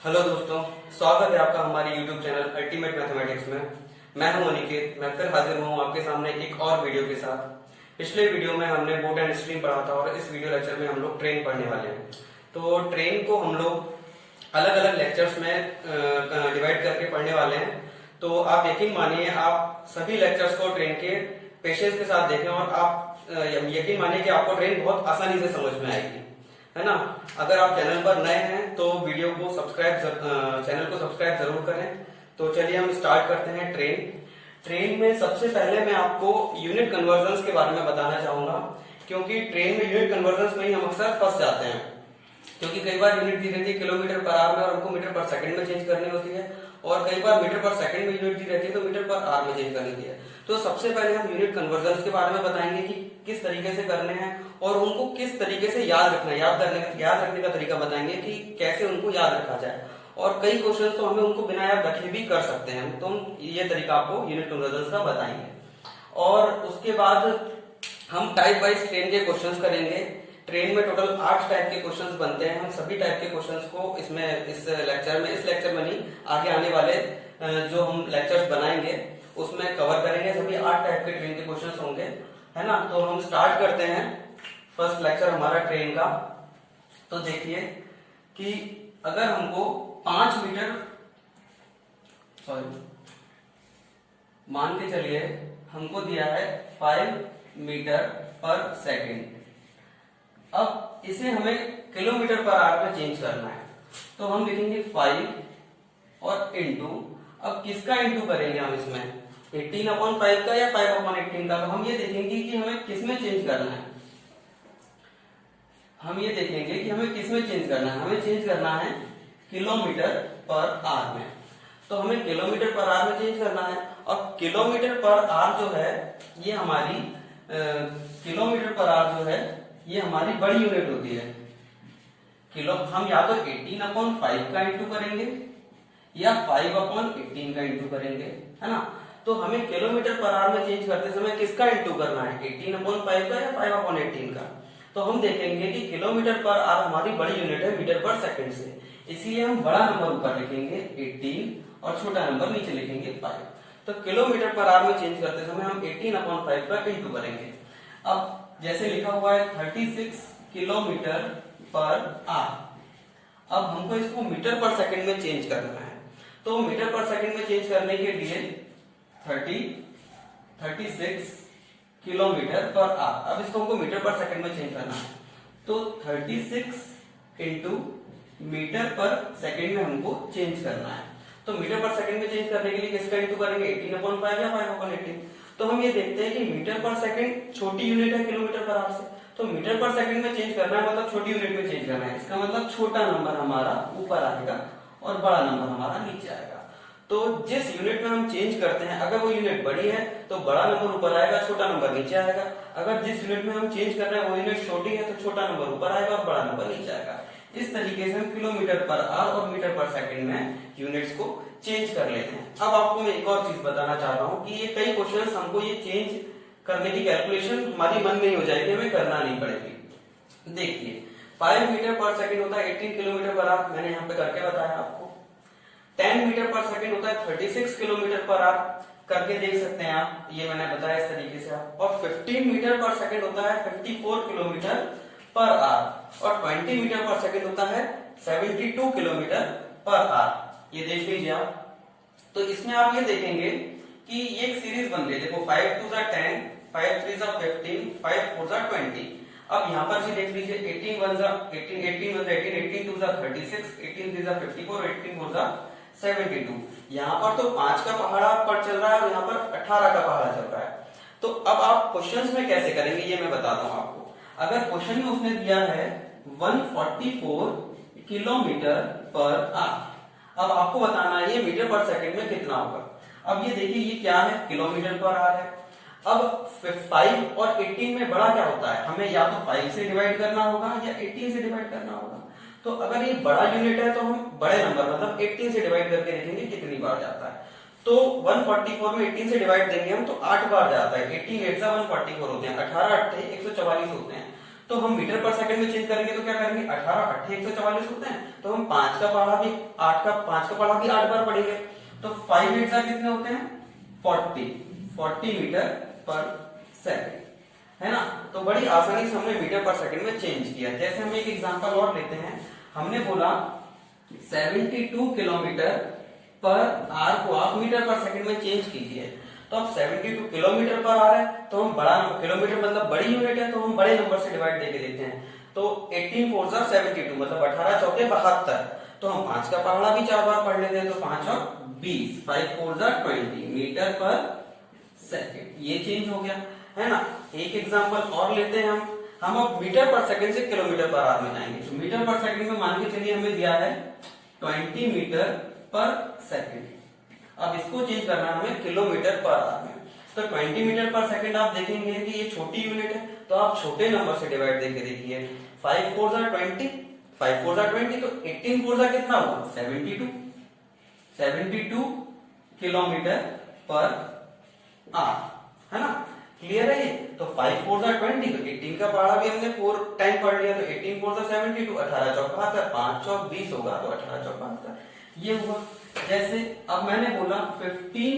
Hello दोस्तों, स्वागत है आपका हमारे YouTube चैनल अल्टीमेट मैथमेटिक्स में। मैं हूं अनिकेत। मैं फिर हाजिर हूं आपके सामने एक और वीडियो के साथ। पिछले वीडियो में हमने बोट एंड स्ट्रीम पढ़ा था और इस वीडियो लेक्चर में हम लोग ट्रेन पढ़ने वाले हैं। तो ट्रेन को हम लोग अलग अलग लेक्चर्स में डिवाइड करके पढ़ने वाले हैं। तो आप यकीन मानिए, आप सभी लेक्चर्स को ट्रेन के पेशेंस के साथ देखें और आप यकीन मानिए कि आपको ट्रेन बहुत आसानी से समझ में आएगी, है ना। अगर आप चैनल पर नए हैं तो वीडियो को चैनल को सब्सक्राइब जरूर करें। तो चलिए हम स्टार्ट करते हैं। ट्रेन में सबसे पहले मैं आपको यूनिट कन्वर्जन्स के बारे में बताना चाहूंगा, क्योंकि ट्रेन में यूनिट कन्वर्जन्स में ही हम अक्सर फंस जाते हैं। क्योंकि कई बार यूनिट दी रहती है किलोमीटर पर आवर में और हमको मीटर पर सेकंड में चेंज करनी होती है, और कई बार मीटर पर सेकंड में यूनिट दी रहती है तो मीटर पर आवर में चेंज करनी होती है। तो सबसे पहले हम यूनिट कन्वर्जन्स के बारे में बताएंगे कि किस तरीके से करने हैं और उनको किस तरीके से याद रखना है। याद रखने का तरीका बताएंगे कि कैसे उनको याद रखा जाए। और कई क्वेश्चन तो हमें उनको बिना याद रखे भी कर सकते हैं, तो हम ये तरीका आपको यूनिट कन्वर्जन्स का बताएंगे। और उसके बाद हम टाइप वाइज ट्रेन के क्वेश्चंस करेंगे। ट्रेन में टोटल 8 टाइप के क्वेश्चंस बनते हैं। हम सभी टाइप के क्वेश्चंस को इस लेक्चर में नहीं, आगे आने वाले जो हम लेक्चर्स बनाएंगे उसमें कवर करेंगे। सभी 8 टाइप के ट्रेन के क्वेश्चंस होंगे, है ना। तो हम स्टार्ट करते हैं फर्स्ट लेक्चर हमारा ट्रेन का। तो देखिए कि अगर हमको 5 मीटर मान के चलिए हमको दिया है 5 मीटर पर सेकेंड। अब इसे हमें किलोमीटर पर आवर में चेंज करना है, तो हम लिखेंगे 5 और इंटू। अब किसका इंटू करेंगे हम इसमें, 18/5 का या 5/18 का। तो हम ये देखेंगे कि हमें किसमें चेंज करना है। हमें चेंज करना है किलोमीटर पर आवर में। तो हमें किलोमीटर पर आवर में चेंज करना है। और किलोमीटर पर आवर जो है ये हमारी ये हमारी बड़ी यूनिट होती है। हम या तो 18/5 का इंटू करेंगे या 5/18 का इंटू करेंगे, है ना। तो हमें किलोमीटर पर आवर में चेंज करते समय किसका इंटू करना है, 18/5 का या 5/18 का। तो हम देखेंगे कि किलोमीटर पर आवर हमारी बड़ी यूनिट है मीटर पर सेकंड से, इसलिए हम बड़ा नंबर ऊपर लिखेंगे 18 और छोटा नंबर नीचे लिखेंगे 5। तो किलोमीटर पर आवर में चेंज करते समय हम 18/5 का इंटू करेंगे। अब जैसे लिखा हुआ है 36 किलोमीटर पर आवर। अब हमको इसको मीटर पर सेकंड में चेंज करना है। तो मीटर पर सेकंड में चेंज करने के लिए 36 किलोमीटर पर आवर। अब इसको हमको मीटर पर सेकंड में चेंज करना है, तो 36 इंटू मीटर पर सेकंड में हमको चेंज करना है। तो मीटर पर सेकंड में चेंज करने के लिए किसका इंटू करेंगे, 18/5 या 5/18। तो हम ये देखते हैं कि मीटर पर सेकंड छोटी यूनिट है किलोमीटर पर आवर से, तो मीटर पर सेकंड में चेंज करना है मतलब छोटी यूनिट में चेंज करना है। इसका मतलब छोटा नंबर हमारा ऊपर आएगा और बड़ा नंबर हमारा नीचे आएगा। तो जिस यूनिट में हम चेंज करते हैं, अगर वो यूनिट बड़ी है तो बड़ा नंबर ऊपर आएगा, छोटा नंबर नीचे आएगा। अगर जिस यूनिट में हम चेंज कर रहे हैं वो यूनिट छोटी है तो छोटा नंबर ऊपर आएगा और बड़ा नंबर नीचे आएगा। इस तरीके से हम किलोमीटर पर आवर और मीटर पर सेकंड में यूनिट्स को चेंज कर लेते हैं। अब आपको मैं एक और चीज बताना चाह रहा हूं कि ये कई क्वेश्चंस हमको ये चेंज करने की कैलकुलेशन हमारी मन में ही हो जाएगी, हमें करना नहीं पड़ेगी। देखिए 5 मीटर पर सेकंड होता है 18 किलोमीटर पर आवर, मैंने यहाँ पे करके बताया आपको। 10 मीटर पर सेकंड होता है 36 किलोमीटर पर आवर, करके देख सकते हैं आप, ये मैंने बताया इस तरीके से आप। और 15 मीटर पर सेकंड होता है 54 किलोमीटर पर आवर, और 20 मीटर पर सेकंड होता है 72 किलोमीटर पर आवर। ये देख लीजिए आप। तो इसमें आप ये देखेंगे कि ये एक सीरीज बन गई। देखो 5 2 10, 5 3 15, 5 4 20। अब यहाँ पर भी देख लीजिए 18 1 18, 18 1 18, 18 2 36, 18 3 54, 18 4 72। यहाँ पर तो 5 का पहाड़ा पर चल रहा है और यहाँ पर 18 का पहाड़ा चल रहा है। तो अब आप क्वेश्चंस में कैसे करेंगे ये मैं बताता हूँ आपको। अगर क्वेश्चन में उसने दिया है 144 किलोमीटर पर आवर, अब आपको बताना है ये मीटर पर सेकंड में कितना होगा। अब ये देखिए ये क्या है, किलोमीटर पर आवर है। अब 5 और 18 में बड़ा क्या होता है, हमें या तो 5 से डिवाइड करना होगा या 18 से डिवाइड करना होगा। तो अगर ये बड़ा यूनिट है तो हम बड़े नंबर मतलब 18 से डिवाइड करके देखेंगे कितनी बार जाता है। तो 144 में 18 से डिवाइड देंगे हम तो 8 बार जाता है। 18 8 144 होते हैं, 18 8 144 होते हैं। तो हम मीटर पर सेकंड में चेंज करेंगे तो क्या करेंगे, 18 8 144 होते हैं, तो हम 5 का पढ़ा भी 8 बार पढ़ेंगे, तो 5 8 कितने होते हैं 40 मीटर पर सेकंड, है ना। तो बड़ी आसानी से हमने मीटर पर सेकंड में चेंज किया। जैसे हम एक एग्जांपल और लेते हैं, हमने बोला 72 किलोमीटर पर आर को आप मीटर पर सेकंड में चेंज कीजिए। तो अब 72 किलोमीटर पर आर है, तो हम बड़ा नंबर, किलोमीटर मतलब बड़ी यूनिट है, तो हम बड़े नंबर से डिवाइड देके देते हैं। तो 18 4 72 मतलब 18 चौके 72, तो हम 5 का पहाड़ा भी 4 बार पढ़ लेते हैं, तो 5 और 20, 5 4 20 मीटर पर सेकंड, ये चेंज हो गया, है ना। एक एग्जांपल और लेते हैं हम अब मीटर पर सेकंड से किलोमीटर पर आवर में जाएंगे। तो मीटर पर सेकंड में मान के चलिए हमें दिया है 20 मीटर पर सेकंड, अब इसको चेंज करना है हमें किलोमीटर पर आवर में। तो 20 मीटर पर सेकंड आप देखेंगे कि ये छोटी यूनिट है, तो आप छोटे नंबर से डिवाइड देके देखिए, 5 4 20, 5 4 20, तो 18 4 कितना हुआ 72 किलोमीटर पर आवर, है ना। क्लियर है ये। तो 5 4 20, तो 18 का पहाड़ा भी हमने 4 टाइम पढ़ लिया, तो 18 4 72, 18 चौक 72, 5 चौक 20 होगा, तो 18 चौक 72, ये हुआ। जैसे अब मैंने बोला 15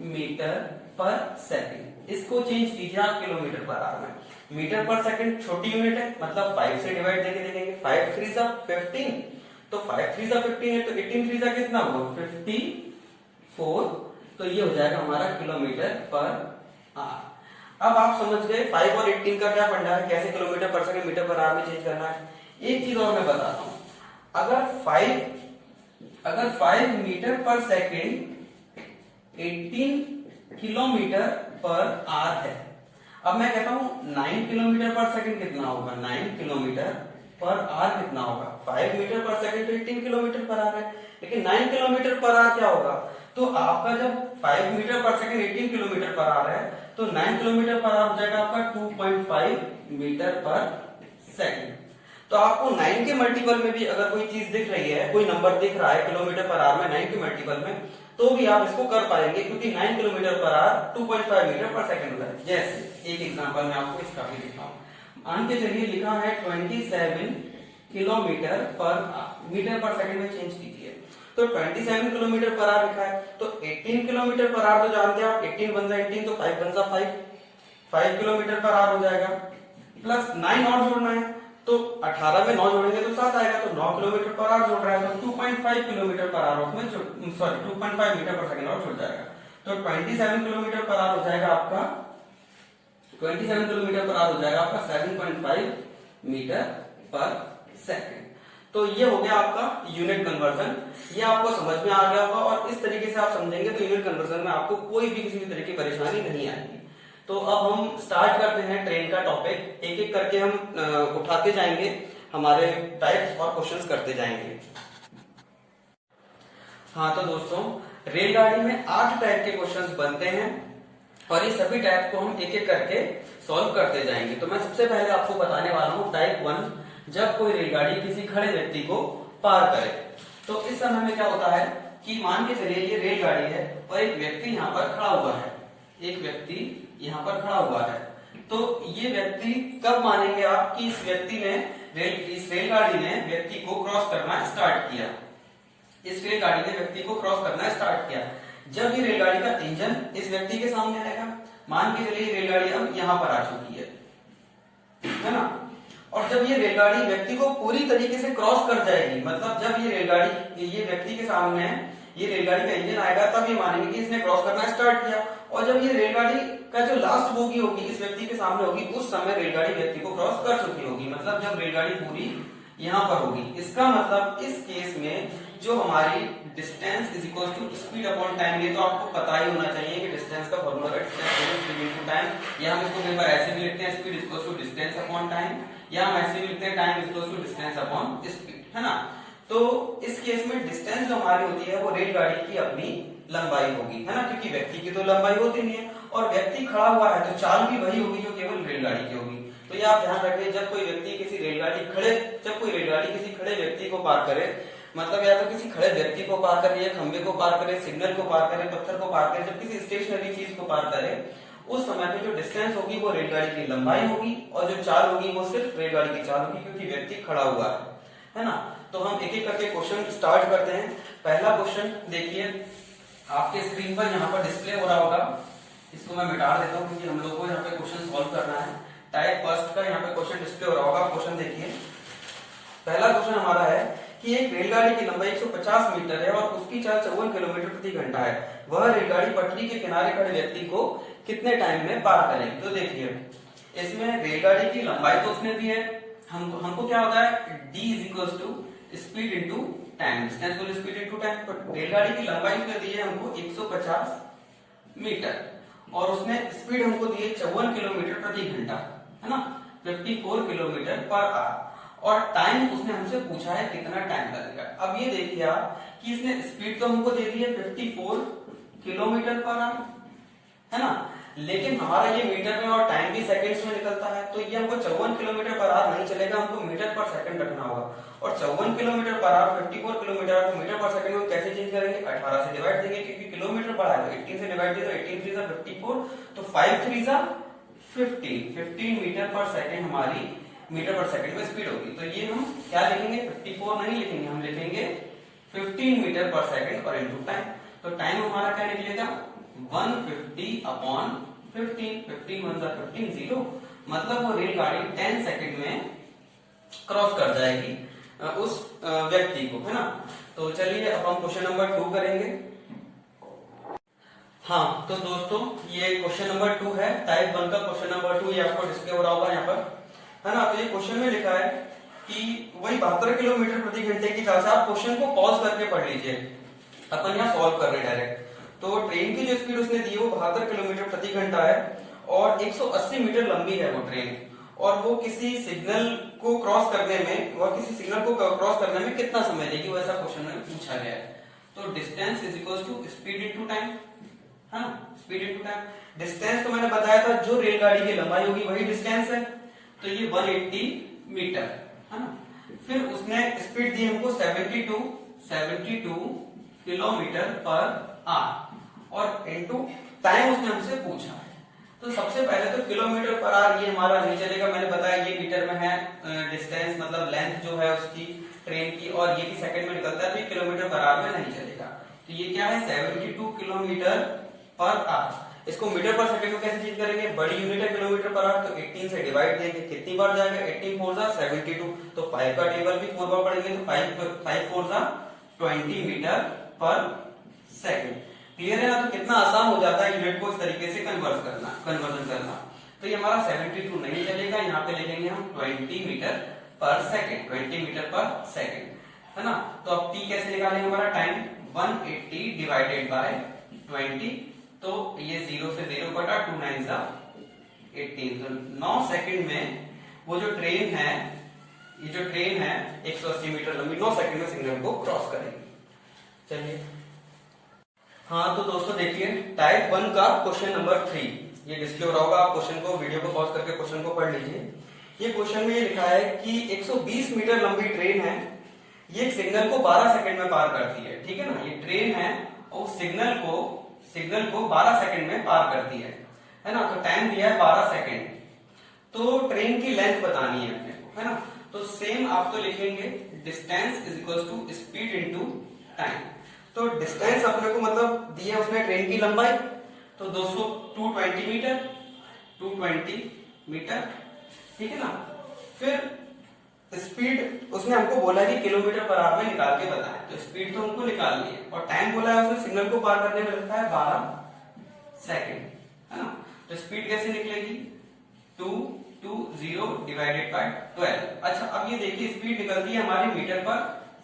मीटर पर सेकंड, इसको चेंज कीजिए आप किलोमीटर पर आवर में। मीटर पर सेकंड छोटी यूनिट है, मतलब 5 से डिवाइड देके देखेंगे, 5 3 15, तो 5 3 15 है, तो 18 3 कितना हुआ 54, तो ये हो जाएगा हमारा किलोमीटर पर आवर। अब आप समझ गए 5 और 18 का क्या फंडा है, कैसे किलोमीटर पर सेकंड मीटर पर आवर में चेंज करना है। एक चीज और मैं बताता हूं, अगर 5 मीटर पर सेकंड 18 किलोमीटर पर आवर है, अब मैं कहता हूं 9 किलोमीटर पर सेकंड कितना होगा, 9 किलोमीटर पर आवर कितना होगा, 5 मीटर पर सेकंड तो 18 किलोमीटर पर आवर है, लेकिन 9 किलोमीटर पर आवर क्या होगा, तो आपका जब 5 मीटर पर सेकंड 18 किलोमीटर पर आवर है, तो 9 किलोमीटर पर आवर हो जाएगा आपका 2.5 मीटर पर सेकंड। तो आपको 9 के मल्टीपल में भी अगर कोई चीज दिख रही है, कोई नंबर दिख रहा है किलोमीटर पर आवर में 9 के मल्टीपल में, तो भी आप इसको कर पाएंगे, क्योंकि 9 किलोमीटर पर आवर 2.5 मीटर पर सेकंड होता है। जैसे एक एग्जांपल मैं आपको इसका भी दिखाऊं, मान के चलिए लिखा है 27 किलोमीटर पर मीटर पर सेकंड में चेंज कीजिए, तो 27 किलोमीटर पर आवर लिखा है, तो 18 किलोमीटर पर आवर तो जानते हैं आप, 18 बन जाए 18, तो 5 बन जाए 5 किलोमीटर पर आवर हो जाएगा, प्लस 9 और जोड़ना है, तो 18 में 9 जोड़ेंगे तो 7 आएगा, तो 9 किलोमीटर पर आवर जोड़ रहा है, तो 2.5 किलोमीटर पर आवर उसमें 2.5 मीटर पर सेकंड और जुड़ जाएगा, तो 27 किलोमीटर पर आवर हो जाएगा आपका 27 किलोमीटर पर आवर हो जाएगा आपका 7.5 मीटर पर सेकंड। तो ये हो गया आपका यूनिट कन्वर्जन, ये आपको समझ में आ गया होगा, और इस तरीके से आप समझेंगे तो यूनिट कन्वर्जन में आपको कोई भी किसी भी तरह की परेशानी नहीं आएगी। तो अब हम स्टार्ट करते हैं ट्रेन का टॉपिक, एक एक करके हम उठाते जाएंगे, हमारे टाइप्स और क्वेश्चंस करते जाएंगे। हाँ तो दोस्तों, रेलगाड़ी में 8 टाइप के क्वेश्चंस बनते हैं, और ये सभी टाइप को हम एक एक करके सॉल्व करते जाएंगे। तो मैं सबसे पहले आपको बताने वाला हूँ टाइप 1, जब कोई रेलगाड़ी किसी खड़े व्यक्ति को पार करे। तो इस समय में क्या होता है कि मान के चलिए ये रेलगाड़ी है और एक व्यक्ति यहाँ पर खड़ा हुआ है, एक व्यक्ति यहाँ पर खड़ा हुआ है, तो ये व्यक्ति कब मानेंगे आप कि इस व्यक्ति ने इस रेलगाड़ी ने व्यक्ति को क्रॉस करना स्टार्ट किया, इस रेलगाड़ी ने व्यक्ति को क्रॉस करना स्टार्ट किया जब ये रेलगाड़ी का इंजन इस व्यक्ति के सामने आएगा। मान के चलिए रेलगाड़ी अब यहाँ पर आ चुकी है ना, और जब ये रेलगाड़ी व्यक्ति को पूरी तरीके से क्रॉस कर जाएगी, मतलब जब ये रेलगाड़ी ये व्यक्ति के सामने ये रेलगाड़ी का इंजन आएगा, तब ये मानेंगे कि इसने क्रॉस करना स्टार्ट किया, और जब ये रेलगाड़ी का जो लास्ट बोगी होगी इस व्यक्ति के सामने होगी, उस समय रेलगाड़ी व्यक्ति को क्रॉस कर चुकी होगी, मतलब जब रेलगाड़ी पूरी यहाँ पर होगी। इसका मतलब इस केस में जो हमारी distance is equal to speed upon time, ये तो आपको पता ही होना चाहिए कि डिस्टेंस का फॉर्मूला है स्पीड इनटू टाइम, या हम इसको कई बार ऐसे भी लिखते हैं speed is equal to distance upon time, या हम ऐसे भी लिखते हैं time is equal to distance upon speed, है ना। तो इस केस में डिस्टेंस जो हमारी होती है वो रेलगाड़ी की अपनी लंबाई होगी, है ना, क्योंकि व्यक्ति की तो लंबाई होती नहीं है, और व्यक्ति खड़ा हुआ है तो चाल भी वही होगी जो केवल रेलगाड़ी की होगी। तो ये आप ध्यान रखें, जब कोई व्यक्ति किसी रेलगाड़ी किसी खड़े व्यक्ति को पार करे, मतलब या तो किसी खड़े व्यक्ति को पार करे, या खंबे को पार करे, सिग्नल को पार करे, पत्थर को पार करे, जब किसी स्टेशनरी चीज को पार करे, उस समय पे जो डिस्टेंस होगी वो रेलगाड़ी की लंबाई होगी, और जो चाल होगी वो सिर्फ रेलगाड़ी की चाल होगी, क्योंकि व्यक्ति खड़ा हुआ है ना। तो हम एक एक करके क्वेश्चन स्टार्ट करते हैं। पहला क्वेश्चन देखिए, आपके स्क्रीन पर यहाँ पर डिस्प्ले हो रहा होगा, इसको मैं मिटा देता हूँ क्योंकि हम लोग को यहाँ पे क्वेश्चन सॉल्व करना है। टाइप फर्स्ट का यहाँ पे क्वेश्चन डिस्प्ले हो रहा होगा, क्वेश्चन देखिए। पहला क्वेश्चन हमारा है कि एक रेलगाड़ी की लंबाई 150 मीटर है और उसकी चाल 54 किलोमीटर प्रति घंटा है। वह रेलगाड़ी पटरी के किनारे खड़े व्यक्ति को कितने टाइम में पार करेगी? तो देखिए, इसमें रेलगाड़ी की लंबाई तो उसने दी है, हमको क्या होता है, d is equal to speed into time, distance को स्पीड इंटू टाइम। तो रेलगाड़ी की लंबाई उसने दी है हमको 150 मीटर, और उसने स्पीड हमको दी है 54 किलोमीटर प्रति घंटा, है ना, 54 किलोमीटर पर आवर, और टाइम उसने हमसे पूछा है कितना टाइम लगेगा। अब ये देखिए आप कि इसने स्पीड तो हमको दे दी है 54 किलोमीटर पर आवर, है ना, लेकिन हमारा ये मीटर में और टाइम भी सेकंड्स में निकलता है, तो ये हमको 54 किलोमीटर पर आवर नहीं चलेगा, हमको मीटर पर सेकंड रखना होगा। और 54 किलोमीटर पर आवर 54 किलोमीटर को मीटर पर सेकंड में कैसे चेंज करेंगे, 18 से डिवाइड देंगे, क्योंकि किलोमीटर बढ़ा है, 18 से डिवाइड दिया तो 18 3 जा 54, तो 5 3 जा 15 मीटर पर सेकंड हमारी मीटर पर सेकंड में स्पीड होगी। तो ये हम क्या लिखेंगे, 54 नहीं लिखेंगे, हम लिखेंगे 15 मीटर पर सेकंड और इनटू टाइम। तो टाइम हमारा क्या निकलेगा, 150 अपॉन 15, 15 1 जा 15 0, मतलब वो रेलगाड़ी 10 सेकंड में क्रॉस कर जाएगी उस व्यक्ति को, है ना। तो चलिए अब हम क्वेश्चन नंबर 2 करेंगे। हाँ तो दोस्तों, ये क्वेश्चन नंबर 2 है, टाइप 1 का क्वेश्चन नंबर 2, ये आपको डिस्प्ले हो रहा होगा यहाँ पर, है ना। तो ये क्वेश्चन में लिखा है कि वही 72 किलोमीटर प्रति घंटे की चाल से, आप क्वेश्चन को पॉज करके पढ़ लीजिए, अपन यहाँ सॉल्व कर रहे हैं डायरेक्ट। तो ट्रेन की जो स्पीड उसने दी है वो 72 किलोमीटर प्रति घंटा है, और 180 मीटर लंबी है वो ट्रेन, और वो किसी सिग्नल को क्रॉस करने में कितना समय लेगी, वो ऐसा क्वेश्चन में पूछा गया है। तो distance is equal to speed into time, है ना, स्पीड इनटू टाइम। डिस्टेंस तो मैंने बताया था, जो रेलगाड़ी की लंबाई होगी वही डिस्टेंस है, तो ये 180 मीटर, है ना। फिर उसने स्पीड दी हमको 72 किलोमीटर पर आवर, और इनटू टाइम उसने हमसे पूछा है। तो सबसे पहले तो किलोमीटर पर आवर ये हमारा नहीं चलेगा, मैंने बताया ये मीटर में है, डिस्टेंस मतलब लेंथ जो है उसकी ट्रेन की, और ये भी सेकंड में निकलता है, तो ये किलोमीटर पर आवर में नहीं चलेगा। तो ये क्या है, 72 किलोमीटर पर आवर। इसको मीटर पर सेकंड में कैसे चेंज करेंगे, बड़ी यूनिट है किलोमीटर पर आवर, तो 18 से डिवाइड देंगे, कितनी बार जाएगा, 18 4 जा 72, तो 5 का टेबल भी 4 बार पढ़ेंगे, तो 5 4 जा 20 मीटर पर सेकंड। क्लियर है ना। तो कितना आसान हो जाता है यूनिट को इस तरीके से कन्वर्जन करना। तो ये हमारा 72 नहीं चलेगा, यहाँ पे लिखेंगे हम 20 मीटर पर सेकंड, 20 मीटर पर सेकंड, है ना। तो अब t कैसे निकालेंगे, हमारा टाइम 180 डिवाइडेड बाय 20, तो ये 0 से 0 कटा, 2 9 जा 18, तो 9 सेकंड में वो जो ट्रेन है, ये जो ट्रेन है 180 मीटर लंबी, 9 सेकंड में सिग्नल को क्रॉस करेगी। चलिए, हाँ तो दोस्तों देखिए, टाइप 1 का क्वेश्चन नंबर 3 ये डिस्प्ले हो रहा होगा, आप क्वेश्चन को, वीडियो को पॉज करके क्वेश्चन को पढ़ लीजिए। ये क्वेश्चन में ये लिखा है कि 120 मीटर लंबी ट्रेन है, ये सिग्नल को 12 सेकंड में पार करती है, ठीक है ना। ये ट्रेन है और सिग्नल को 12 सेकंड में पार करती है ना। तो टाइम दिया है 12 सेकंड, तो ट्रेन की लेंथ बतानी है अपने को, है ना। तो सेम आप तो लिखेंगे distance is equal to speed into time. तो डिस्टेंस अपने को मतलब दिया उसने ट्रेन की लंबाई, तो 220 मीटर, ठीक है ना। फिर स्पीड उसने हमको बोला कि किलोमीटर पर आवर में निकाल के बताएं, तो स्पीड तो हमको निकालनी है, और टाइम बोला है उसने सिग्नल को पार करने में लगता है 12 सेकंड, है ना। तो स्पीड कैसे निकलेगी, 220 डिवाइडेड बाय 12। अच्छा अब ये देखिए, स्पीड निकलती है हमारी मीटर पर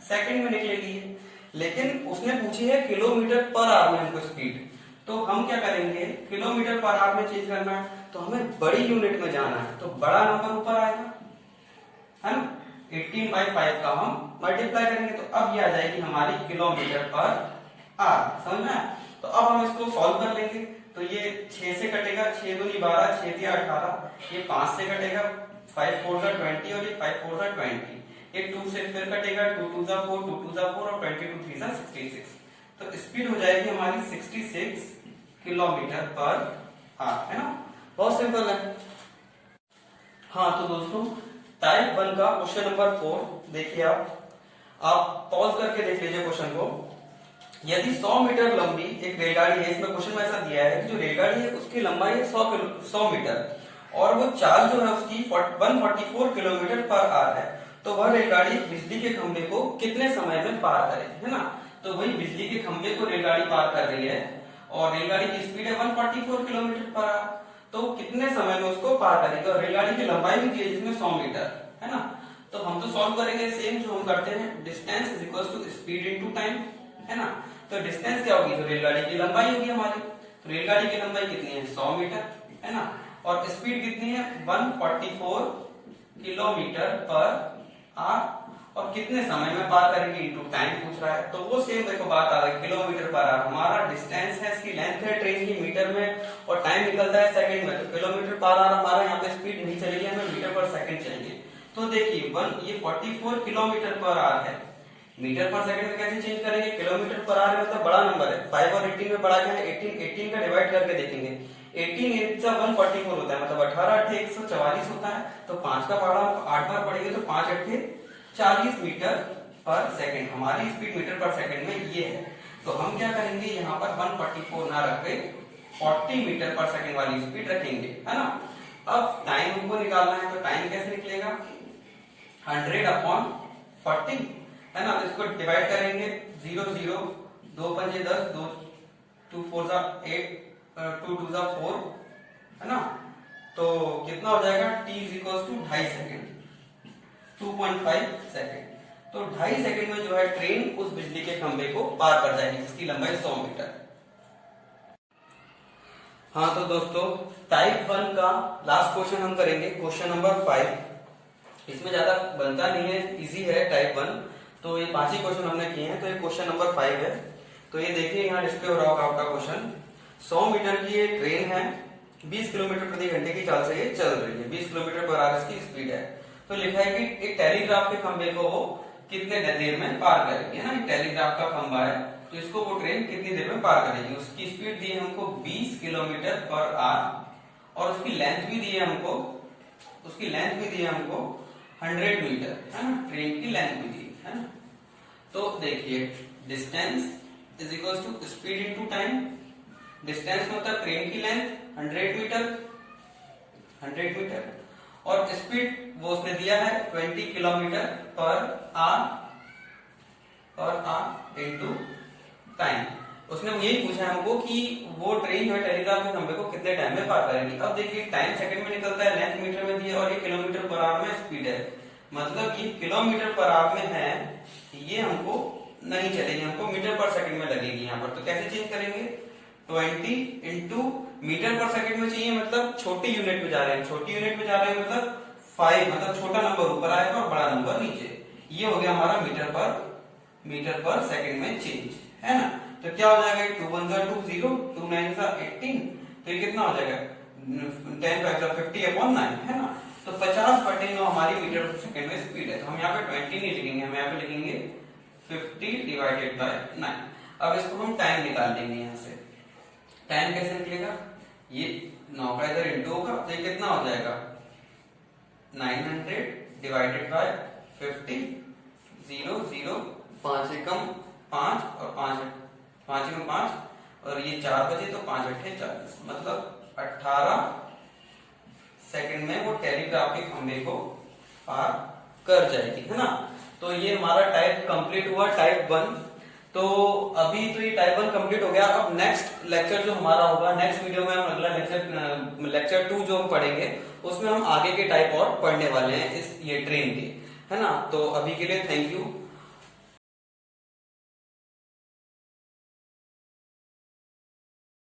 सेकंड में निकलेगी, लेकिन उसने पूछी है किलोमीटर पर आवर में हमको स्पीड, तो हम क्या करेंगे, किलोमीटर पर आवर में चेंज करना है, तो हमें बड़ी यूनिट में जाना है, तो बड़ा नंबर ऊपर आएगा, है ना। 18/5 का हम मल्टीप्लाई करेंगे, तो अब ये आ जाएगी हमारी किलोमीटर पर आवर, समझ में। तो अब हम इसको सॉल्व कर लेंगे, तो ये 6 से कटेगा, 6 दूनी 12, 6 दिया 18, ये 5 से कटेगा, 5 4 जा 20, और ये 5 4 जा 20, ये 2 से फिर कटेगा, 2 2 जा 4, 2 2 जा 4, और 22 3 जा 66। तो स्पीड हो जाएगी हमारी 66 किलोमीटर पर आर, है ना, बहुत सिंपल है। हाँ तो दोस्तों टाइप 1 का क्वेश्चन नंबर 4 देखिए, आप पॉज करके देख लीजिए क्वेश्चन को। यदि 100 मीटर लंबी एक रेलगाड़ी है, इसमें क्वेश्चन में ऐसा दिया है कि जो रेलगाड़ी है उसकी लंबाई है 100 मीटर और वो चाल जो है उसकी 144 किलोमीटर पर आवर है, तो वह रेलगाड़ी बिजली के खंभे को कितने समय में पार करेगी, है ना। तो वही बिजली के खंभे को रेलगाड़ी पार कर रही है और रेलगाड़ी की स्पीड है 144 किलोमीटर पर आवर, तो कितने समय में उसको पार करेगी। और रेलगाड़ी की लंबाई भी दी है जिसमें 100 मीटर, है ना। तो हम तो सॉल्व करेंगे सेम जो हम करते हैं, distance is equal to speed into time, है ना। तो डिस्टेंस क्या होगी, तो रेलगाड़ी की लंबाई होगी हमारी, तो रेलगाड़ी की लंबाई कितनी है 100 मीटर, है ना, और स्पीड कितनी है 144 किलोमीटर पर आवर, और कितने समय में पार करेंगे इनटू टाइम पूछ रहा है। तो वो सेम देखो बात आ गई, किलोमीटर पर आवर हमारा डिस्टेंस है, इसकी लेंथ है ट्रेन की मीटर में और टाइम निकलता है सेकंड में, तो किलोमीटर पर आवर हमारा यहाँ पे स्पीड नहीं चलेगी, हमें मीटर पर सेकंड चाहिए। तो देखिए ये 44 किलोमीटर पर आवर है, मीटर पर सेकंड में कैसे चेंज करेंगे, किलोमीटर पर आवर मतलब बड़ा नंबर है, 5 और 18 में बड़ा क्या है 18 का डिवाइड करके देखेंगे, 18 इंटू 144 होता है, मतलब 18 8 144 होता है, तो 5 का पढ़ा 8 बार पढ़ेंगे तो 5 8 40 मीटर पर सेकंड, हमारी स्पीड मीटर पर सेकंड में ये है। तो हम क्या करेंगे यहाँ पर 144 ना रख के 40 मीटर पर सेकंड वाली स्पीड रखेंगे, है ना। अब टाइम हमको निकालना है, तो टाइम कैसे निकलेगा 100/40, है ना। तो इसको डिवाइड करेंगे 0 0 2 5 10 2 2 4 8 2 2 4, है ना। तो कितना हो जाएगा t is equal to 2.5 second, 2.5 second. तो 2.5 सेकंड में जो है ट्रेन उस बिजली के खंभे को पार कर जाएगी जिसकी लंबाई 100 मीटर। हाँ तो दोस्तों टाइप 1 का लास्ट क्वेश्चन हम करेंगे, क्वेश्चन नंबर 5। इसमें ज्यादा बनता नहीं है, इजी है टाइप 1, तो ये 5 ही क्वेश्चन हमने किए हैं। तो ये क्वेश्चन नंबर 5 है, तो ये देखिए यहाँ डिस्प्ले हो रहा होगा आपका क्वेश्चन। 100 मीटर की ये ट्रेन है, 20 किलोमीटर प्रति घंटे की चाल से ये चल रही है, 20 किलोमीटर पर आवर इसकी स्पीड है। तो लिखा है कि एक टेलीग्राफ के खंभे को वो कितने देर में पार करेगी, है ना। टेलीग्राफ का खंभा है तो इसको वो ट्रेन कितनी देर में पार करेगी। उसकी स्पीड दी है हमको 20 किलोमीटर पर आवर और उसकी लेंथ भी दी है हमको, 100 मीटर, है ना, ट्रेन की लेंथ भी दी है ना। तो देखिए distance is equal to speed into time, distance मतलब ट्रेन की लेंथ 100 मीटर और स्पीड वो उसने दिया है 20 kilometre per hour into time. उसने यही पूछा हमको कि वो ट्रेन जो है टेलीग्राफ के खंभे को कितने टाइम में पार करेगी। अब देखिए टाइम सेकंड में निकलता है, लेंथ मीटर में दी है और ये किलोमीटर पर आवर में स्पीड है, मतलब ये किलोमीटर पर आवर में है, ये हमको नहीं चलेगी, हमको मीटर पर सेकंड में लगेगी यहाँ पर। तो कैसे चेंज करेंगे 20 इंटू मीटर पर सेकंड में चाहिए, मतलब छोटी यूनिट में जा रहे हैं, छोटी यूनिट में जा रहे हैं मतलब 5, मतलब छोटा नंबर ऊपर आएगा और बड़ा नंबर नीचे। ये हो गया हमारा मीटर पर सेकंड में चेंज, है ना। तो क्या हो जाएगा 2 1 2 0 2 9 18, तो ये कितना हो जाएगा 10 5 50/9, है ना। तो 50/9 हमारी मीटर पर सेकंड में स्पीड है। तो हम यहाँ पे 20 नहीं लिखेंगे, हम यहाँ पे लिखेंगे 50/9। अब इसको हम टाइम निकाल लेंगे यहाँ से। टाइम कैसे निकलेगा, ये 9 का इधर इंटू होगा तो ये कितना हो जाएगा 900/50, 0 0 5 से कम 5 और 5 में 5 और ये 4 बजे तो 5 8 40, मतलब 18 सेकंड में वो टेलीग्राफ के खंभे को पार कर जाएगी, है ना। तो ये हमारा टाइप कंप्लीट हुआ, टाइप 1। तो अभी तो ये टाइप 1 कंप्लीट हो गया। अब नेक्स्ट लेक्चर जो हमारा होगा, नेक्स्ट वीडियो में हम अगला लेक्चर 2 जो हम पढ़ेंगे उसमें हम आगे के टाइप और पढ़ने वाले हैं इस ये ट्रेन के, है ना। तो अभी के लिए थैंक यू।